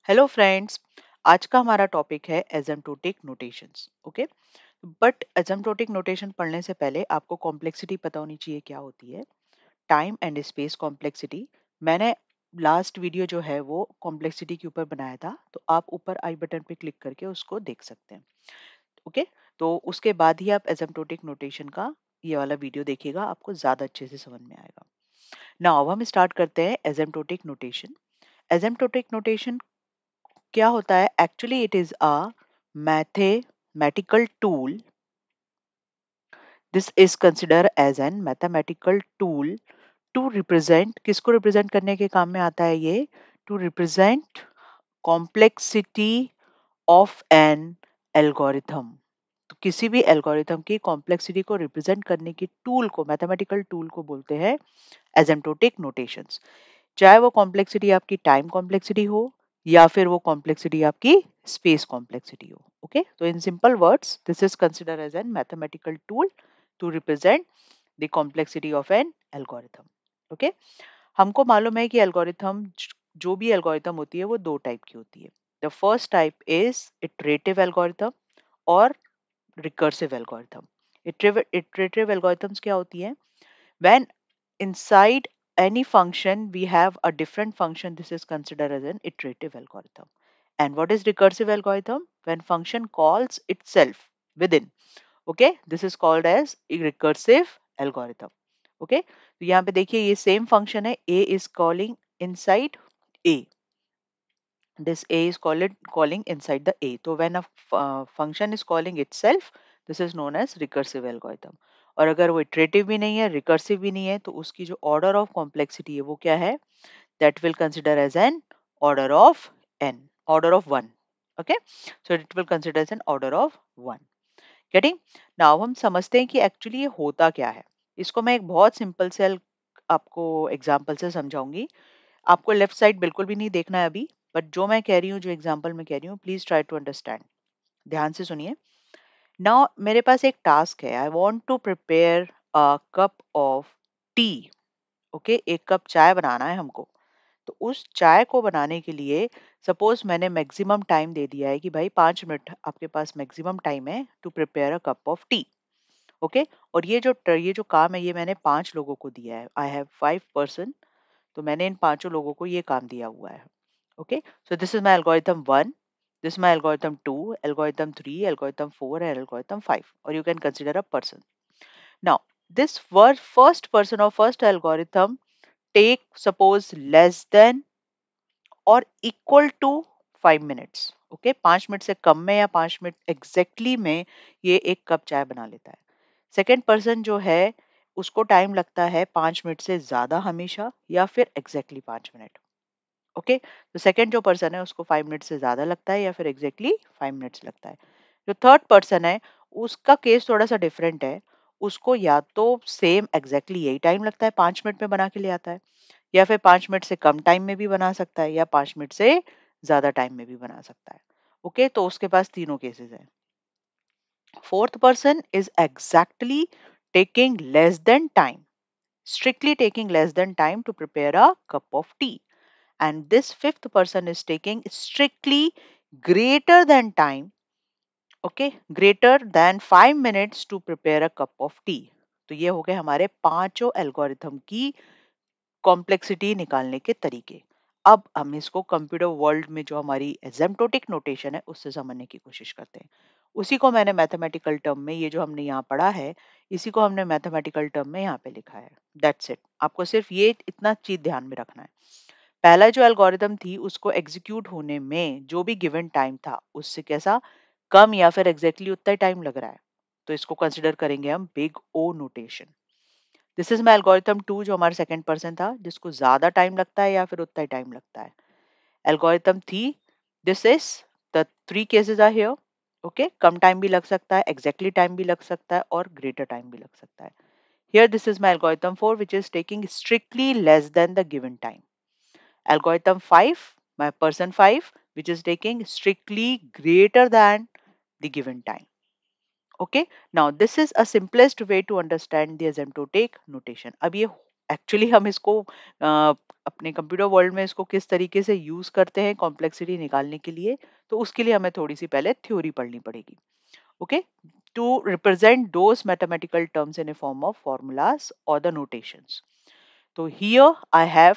Hello friends. आज का हमारा टॉपिक है asymptotic notations. Okay, but asymptotic notation पढ़ने से पहले आपको कॉम्प्लेक्सिटी पता होनी चाहिए क्या होती है। Time and space complexity. मैंने लास्ट वीडियो जो है वो कॉम्प्लेक्सिटी के ऊपर बनाया था, तो आप ऊपर आई बटन पे क्लिक करके उसको देख सकते हैं। ओके, तो उसके बाद ही आप एसिम्प्टोटिक नोटेशन का ये वाला वीडियो देखिएगा, आपको ज्यादा अच्छे से समझ में आएगा। नाउ अब हम स्टार्ट करते हैं एसिम्प्टोटिक नोटेशन। एसिम्प्टोटिक नोटेशन क्या होता है? Actually it is a mathematical tool. This is consider as an mathematical tool to represent, किसको रिप्रेजेंट करने के काम में आता है ये? To represent complexity of an algorithm. तो किसी भी एल्गोरिथम की कॉम्प्लेक्सिटी को रिप्रेजेंट करने की टूल को, मैथमेटिकल टूल को बोलते हैं एसिम्प्टोटिक नोटेशंस। चाहे वो कॉम्प्लेक्सिटी आपकी टाइम कॉम्प्लेक्सिटी हो या फिर वो कॉम्प्लेक्सिटी आपकी स्पेस कॉम्प्लेक्सिटी हो। ओके, तो in simple words this is consider as an mathematical tool to represent the complexity of an algorithm. Okay, हमको मालूम है कि एल्गोरिथम, जो भी एल्गोरिथम होती है वो दो टाइप की होती है। The first type is iterative algorithm और रिकर्सिव एल्गोरिथम। इटरेटिव एल्गोरिथम्स क्या होती है? When inside any function we have a different function, this is considered as an iterative algorithm. And what is recursive algorithm? When function calls itself within. Okay, this is called as a recursive algorithm. Okay, तो यहाँ पे देखिए ये same function है, a is calling inside a, this a is calling inside the a. तो when a function is calling itself, this is known as recursive algorithm. और अगर वो इटरेटिव भी नहीं है, रिकर्सिव भी नहीं है, तो उसकी जो ऑर्डर ऑफ कॉम्प्लेक्सिटी है वो क्या है? That will consider as an order of n, order of 1. Okay, so it will consider as an order of 1. Getting? Now हम समझते हैं कि एक्चुअली ये होता क्या है। इसको मैं एक बहुत सिंपल से आपको एग्जांपल से समझाऊंगी। आपको लेफ्ट साइड बिल्कुल भी नहीं देखना है अभी, बट जो मैं कह रही हूँ, जो एग्जांपल मैं कह रही हूँ, प्लीज ट्राई टू अंडरस्टैंड। ध्यान से सुनिए। नाउ मेरे पास एक टास्क है, I want to prepare a cup of tea. Okay, एक कप चाय बनाना है हमको। तो उस चाय को बनाने के लिए सपोज मैंने मैक्सिमम टाइम दे दिया है कि भाई 5 मिनट आपके पास मैक्सिमम टाइम है to prepare a cup of tea. Okay, और ये जो काम है ये मैंने 5 लोगों को दिया है। आई हैव 5 पर्सन, तो मैंने इन 5 लोगों को ये काम दिया हुआ है। Okay, so this is my algorithm 1, this is my algorithm 2, algorithm 3, algorithm 4, and algorithm 5, or you can consider a person. Now, this first person or first algorithm take suppose less than or equal to 5 minutes. Okay, 5 minute से कम में या 5 minute exactly में ये एक cup चाय बना लेता है। सेकेंड पर्सन जो है उसको टाइम लगता है 5 मिनट से ज्यादा हमेशा, या फिर एग्जैक्टली 5 मिनट। ओके, तो सेकंड जो पर्सन है उसको 5 मिनट से ज्यादा लगता है या फिर एग्जैक्टली 5 मिनट्स लगता है। जो थर्ड पर्सन है उसका केस थोड़ा सा डिफरेंट है। उसको या तो सेम एग्जैक्टली यही टाइम लगता है, 5 मिनट में बना के ले आता है, या फिर 5 मिनट से कम टाइम में भी बना सकता है, या 5 मिनट से ज्यादा टाइम में भी बना सकता है। ओके, तो उसके पास तीनों केसेस हैं। Fourth person is exactly taking less than time, strictly taking less than time to prepare a cup of tea. And this fifth person is taking strictly greater than time, okay, greater than 5 minutes to prepare a cup of tea. तो ये हो गए हमारे पांचों algorithm की complexity निकालने के तरीके। अब हम इसको कंप्यूटर वर्ल्ड में जो हमारी एसिम्प्टोटिक नोटेशन है उससे समझने की कोशिश करते हैं। उसी को मैंने मैथमेटिकल टर्म में, ये जो हमने यहाँ पढ़ा है, इसी को हमने मैथमेटिकल टर्म में यहाँ पे लिखा है। दैट्स इट, आपको सिर्फ ये इतना चीज ध्यान में रखना है। पहला जो एल्गोरिदम थी उसको एग्जीक्यूट होने में जो भी गिवन टाइम था उससे कैसा कम या फिर एग्जैक्टली उतना ही टाइम लग रहा है, तो इसको कंसिडर करेंगे हम big O notation. This is my algorithm 2 जो हमारा सेकंड पर्सन था, जिसको ज्यादा टाइम लगता है या फिर उतना ही टाइम लगता है। Algorithm 3, this is the 3 cases are here. Okay, कम टाइम भी लग सकता है, एग्जैक्टली टाइम भी लग सकता है, और ग्रेटर टाइम भी लग सकता है। Here this is my algorithm 4 which is taking strictly less than the given time. Algorithm 5, my person 5, which is taking strictly greater than the given time. Okay, now this is a simplest way to understand the asymptotic notation. अब ये actually हम इसको अपने computer world में इसको किस तरीके से यूज करते हैं कॉम्प्लेक्सिटी निकालने के लिए, तो उसके लिए हमें थोड़ी सी पहले थ्योरी पढ़नी पड़ेगी. Okay, to represent those mathematical terms in a form of formulas और द नोटेशंस. तो here I have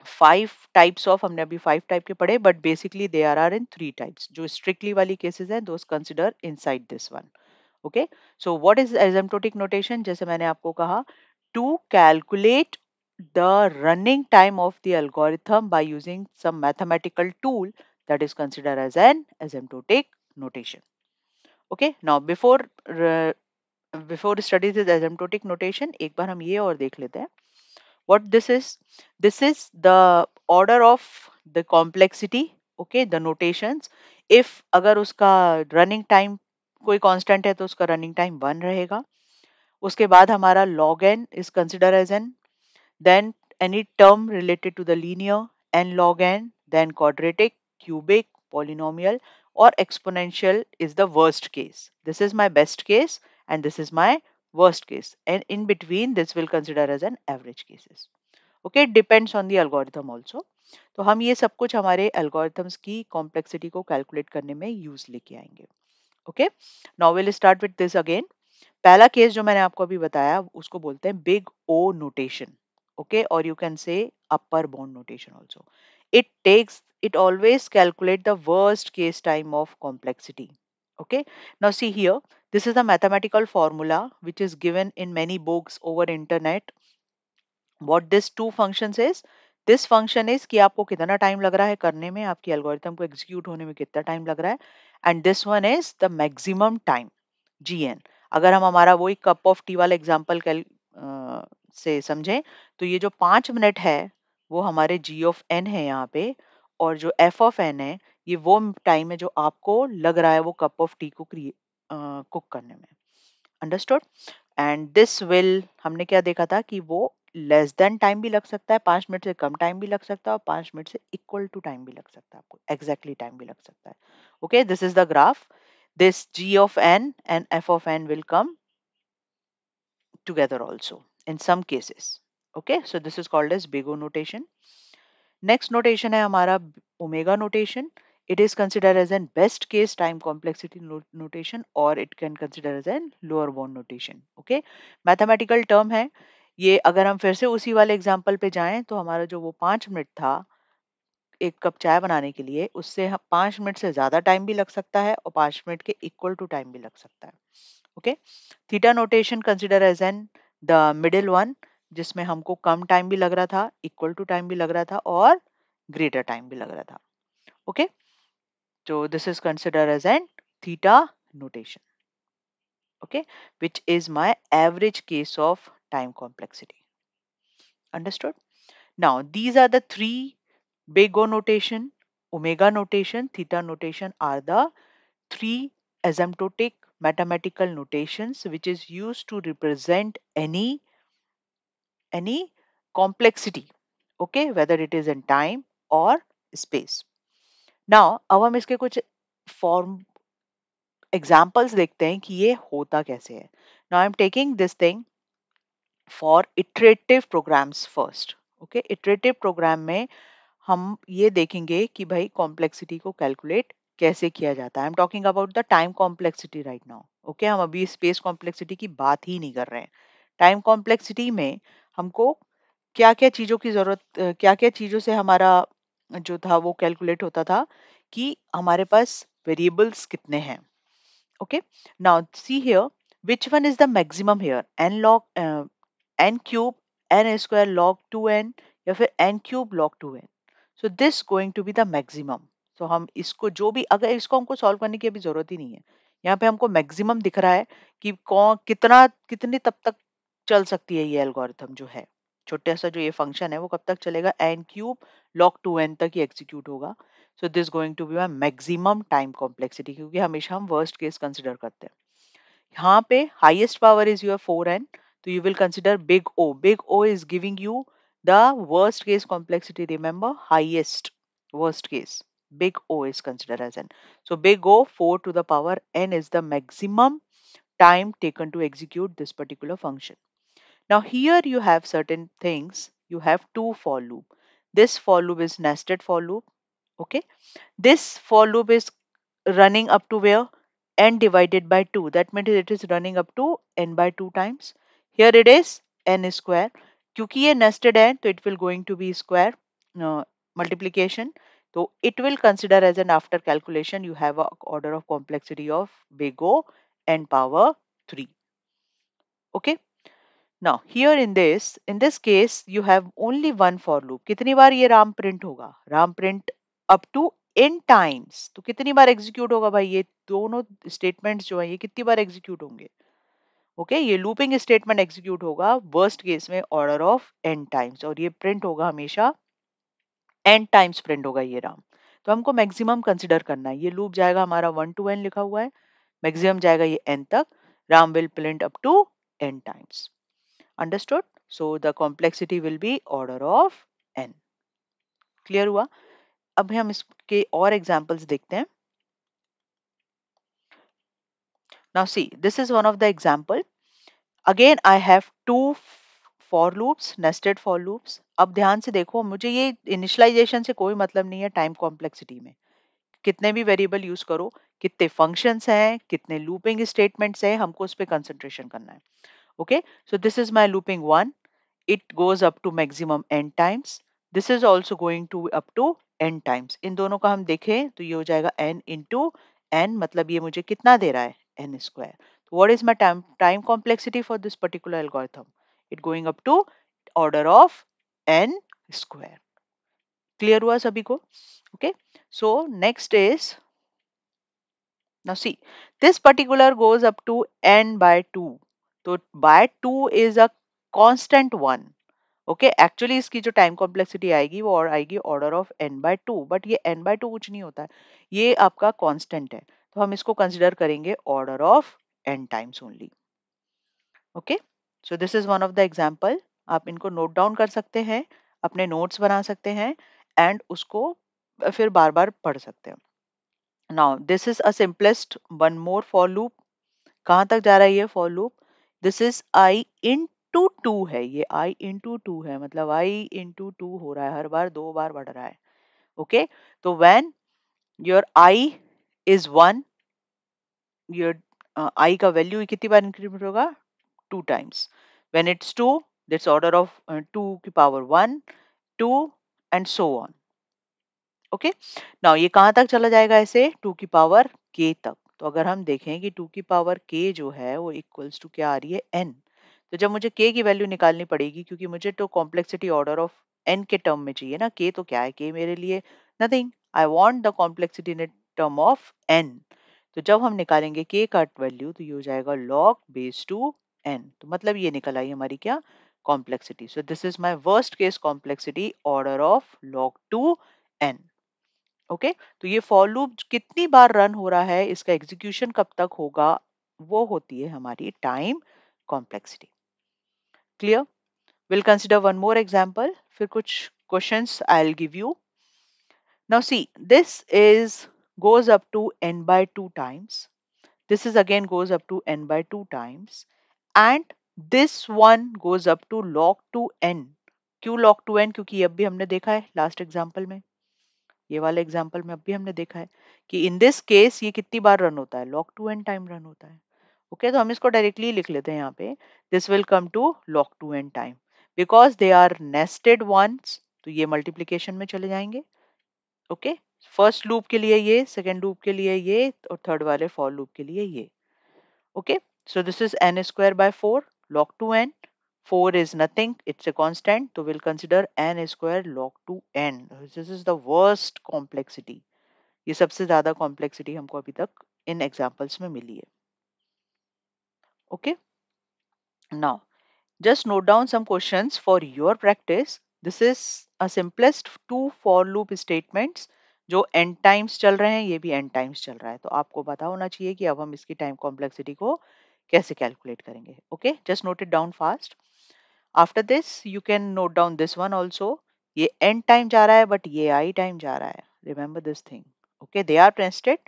5 types of, हमने अभी 5 टाइप के पढ़े, but basically they are in 3 types. जो स्ट्रिक्टली वाली केसेस हैं those consider inside this one. Okay, so what is asymptotic notation? जैसे मैंने आपको कहा, to calculate the running time of the algorithm by using some mathematical tool, that is considered as an asymptotic notation. Okay, now before studies this asymptotic notation, एक बार हम ये और देख लेते हैं what this is. This is the order of the complexity. Okay, the notations. If अगर उसका running time कोई constant है तो उसका running time 1 रहेगा. उसके बाद हमारा log n is considered as n, then any term related to the linear, n log n, then quadratic, cubic, polynomial, or exponential is the worst case. This is my best case and this is my worst case, and in between this will consider as an average cases. Okay, it depends on the algorithm also. तो हम ये सब कुछ हमारे algorithms की complexity को calculate करने में use लेके आएंगे. Okay, now we'll start with this again. पहला केस जो मैंने आपको अभी बताया उसको बोलते हैं बिग ओ नोटेशन. ओके, और you can say upper bound notation also. It always calculate the worst case time of complexity. Okay, now see here, this is a mathematical formula which is given in many books over internet. What this two functions is, this function is कि आपको कितना time लग रहा है करने में, आपकी algorithm को एग्जीक्यूट होने में कितना टाइम लग रहा है, and this one is the maximum time, GN. अगर हम हमारा वही कप ऑफ टी वाला एग्जांपल से समझें, तो ये जो 5 मिनट है वो हमारे G ऑफ N है यहाँ पे, और जो F ऑफ N है ये वो टाइम है जो आपको लग रहा है वो कप ऑफ टी को कुक करने में. अंडरस्टूड? एंड दिस विल, हमने क्या देखा था कि वो लेस देन टाइम भी लग सकता है, 5 मिनट से कम टाइम भी लग सकता है, और 5 मिनट से इक्वल टू टाइम भी लग सकता है, आपको एग्जैक्टली टाइम भी लग सकता है. Okay, this is the graph. This G of n and F of n will come together also in some cases. Okay, so this is called as big O notation. Next notation है हमारा omega notation. It is considered as an best case time complexity notation, or it can consider as an lower bound notation. Okay, mathematical term है ये. अगर हम फिर से उसी वाले एग्जांपल पे जाएं तो हमारा जो वो 5 मिनट था एक कप चाय बनाने के लिए, उससे 5 मिनट से ज्यादा टाइम भी लग सकता है और 5 मिनट के इक्वल टू टाइम भी लग सकता है. Okay, theta notation consider as an the middle one, जिसमें हमको कम टाइम भी लग रहा था, इक्वल टू टाइम भी लग रहा था, और ग्रेटर टाइम भी लग रहा था. Okay, so this is considered as an theta notation. Okay, which is my average case of time complexity. Understood? Now these are the three: big O notation, omega notation, theta notation are the three asymptotic mathematical notations which is used to represent any complexity. Okay, whether it is in time or space. Now अब हम इसके कुछ form examples देखते हैं कि ये होता कैसे है. Now I am taking this thing for iterative programs first. Okay, iterative program में हम ये देखेंगे कि भाई कॉम्प्लेक्सिटी को कैलकुलेट कैसे किया जाता है. I am talking about the time complexity right now. Okay, हम अभी स्पेस कॉम्प्लेक्सिटी की बात ही नहीं कर रहे हैं. टाइम कॉम्प्लेक्सिटी में हमको क्या क्या चीजों की जरूरत, क्या क्या चीजों से हमारा जो था वो कैलकुलेट होता था, कि हमारे पास वेरिएबल्स कितने हैं. Okay, now see here, which one is the maximum here? N log n cube n square log 2n या फिर n cube log 2n. So this going to be the maximum. So हम इसको जो भी, अगर इसको हमको सॉल्व करने की अभी जरूरत ही नहीं है. यहाँ पे हमको मैक्सिमम दिख रहा है कि कौन कितना कितनी तब तक चल सकती है ये एल्गोरिथम जो है. छोटा सा जो ये फंक्शन है वो कब तक चलेगा, n क्यूब log 2n तक ही एग्जीक्यूट होगा. So this going to be my maximum time complexity, क्योंकि हमेशा हम वर्स्ट केस कंसिडर करते हैं. यहाँ पे highest power is your 4n, तो you will consider big O. Big O is giving you the worst case complexity. Remember, highest worst case, big O is considered as n. So big O 4 to the power n is the maximum time taken to execute this particular function. Now here you have certain things. You have two for loop. This for loop is nested for loop. Okay. This for loop is running up to where? N divided by 2. That means it is running up to n by 2 times. Here it is n square. क्योंकि ये nested है तो it will going to be square multiplication. So it will consider as an after calculation you have a order of complexity of big O n power 3. Okay. Now here in this case you have only one for loop. कितनी बार ये Ram print होगा? Ram print up to n times. तो कितनी बार execute होगा भाई? ये दोनों statements जो है ये कितनी बार एग्जीक्यूट होंगे? ओके ये लूपिंग स्टेटमेंट एग्जीक्यूट होगा वर्स्ट केस में ऑर्डर ऑफ n टाइम्स और ये प्रिंट होगा हमेशा n टाइम्स प्रिंट होगा ये राम. तो हमको मैक्सिमम कंसिडर करना है. ये लूप जाएगा हमारा 1 to n लिखा हुआ है. मैक्सिमम जाएगा ये n तक. Ram will print up to n times. Understood? So the complexity will be order of n. Clear हुआ? अब हम इसके और examples देखते हैं. Now see, this is one of the example. Again, I have two for loops, nested for loops. अब ध्यान से देखो, मुझे ये initialization से कोई मतलब नहीं है time complexity में. कितने भी वेरिएबल यूज करो, कितने फंक्शंस हैं, कितने लूपिंग स्टेटमेंट्स हैं, हमको उस पर कंसंट्रेशन करना है. Okay, so this is my looping 1. it goes up to maximum n times. This is also going to up to n times. इन दोनों का हम देखें तो ये हो जाएगा n into n. मतलब ये मुझे कितना दे रहा है? n square. So what is my time complexity for this particular algorithm? It going up to order of n square. Clear हुआ सभी को? Okay. So next is, now see, this particular goes up to n by 2. So by 2 is a constant one. Okay actually इसकी जो time complexity आएगी वो और आएगी order of n bye 2. But ये n बाय 2 कुछ नहीं होता है, ये आपका कांस्टेंट है. तो हम इसको कंसिडर करेंगे order of n times only. Okay, so this is one of the example. आप इनको नोट डाउन कर सकते हैं, अपने नोट्स बना सकते हैं एंड उसको फिर बार बार पढ़ सकते हैं. Now this is a simplest one more for loop. कहाँ तक जा रहा है ये for loop? This is I into two है. ये आई इंटू टू है, मतलब आई इंटू टू हो रहा है, हर बार 2 बार बढ़ रहा है. ओके, तो when your I is 1, your I का वैल्यू कितनी बार इंक्रीमेंट होगा? 2 times. When it's 2, that's order of 2 की power 1, 2 and so on. Okay, now ये कहाँ तक चला जाएगा? ऐसे 2 की पावर k तक. तो अगर हम देखें कि 2 की पावर k जो है वो इक्वल्स टू क्या आ रही है? n. तो जब मुझे k की वैल्यू निकालनी पड़ेगी, क्योंकि मुझे तो कॉम्प्लेक्सिटी ऑर्डर ऑफ n के टर्म में चाहिए ना. k तो क्या है? k मेरे लिए nothing. I want the complexity in term of n. तो जब हम निकालेंगे k का वैल्यू तो ये हो जाएगा log बेस टू n. तो मतलब ये निकल आई हमारी क्या? Complexity. So this is my worst case complexity order of log 2 n. Okay, तो ये फॉर लूप कितनी बार रन हो रहा है, इसका एग्जीक्यूशन कब तक होगा, वो होती है हमारी time complexity. Clear? Will consider one more example, फिर कुछ questions I will give you. Now see, this is goes up to n by 2 times. This is again goes up to n by 2 times, and this one goes up to log 2 n. क्यों log 2 n? क्योंकि अब भी हमने देखा है last example में, ये वाले एग्जाम्पल में अभी हमने देखा है कि इन दिस केस ये कितनी बार रन होता है? log 2 n टाइम रन होता है. ओके, तो हम इसको डायरेक्टली लिख लेते हैं यहाँ पे. This will come to log 2 n time because they are nested ones. तो ये मल्टीप्लीकेशन में चले जाएंगे. ओके, फर्स्ट लूप के लिए ये, सेकेंड लूप के लिए ये, और थर्ड वाले फॉर लूप के लिए ये. Okay, so this is n square by 4 log 2n. 4 is nothing, it's a constant, so we'll consider n square log 2n. This is the worst complexity. ये सबसे ज्यादा कॉम्प्लेक्सिटी हमको अभी तक इन एग्जांपल्स में मिली है. Okay, now just note down some questions for your practice. This is a simplest two for loop statements जो n times चल रहे हैं, ये भी n times चल रहा है. तो आपको पता होना चाहिए कि अब हम इसकी टाइम कॉम्प्लेक्सिटी को कैसे कैलकुलेट करेंगे. Okay, just note it down fast. After this you can note down this one also. ये n टाइम जा रहा है बट ये i टाइम जा रहा है. Remember this thing. Okay, they are nested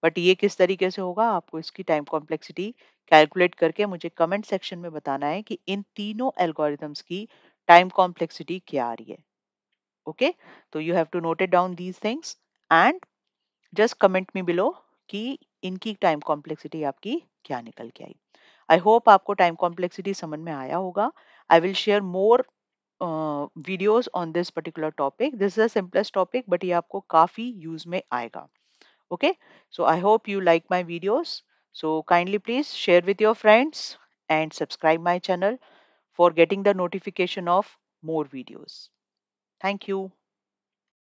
but ये किस तरीके से होगा, आपको इसकी टाइम कॉम्प्लेक्सिटी कैलकुलेट करके मुझे कमेंट सेक्शन में बताना है कि इन तीनों एल्गोरिथम्स की टाइम कॉम्प्लेक्सिटी क्या आ रही है। ओके, तो you have to note it down these things and just comment me below कि इनकी टाइम कॉम्प्लेक्सिटी आपकी क्या निकल के आई। आई होप आपको टाइम कॉम्प्लेक्सिटी समझ में आया होगा। I will share more videos on this particular topic. This is the simplest topic, but ये आपको काफी यूज में आएगा। Okay, so I hope you like my videos. So kindly please share with your friends and subscribe my channel for getting the notification of more videos. Thank you.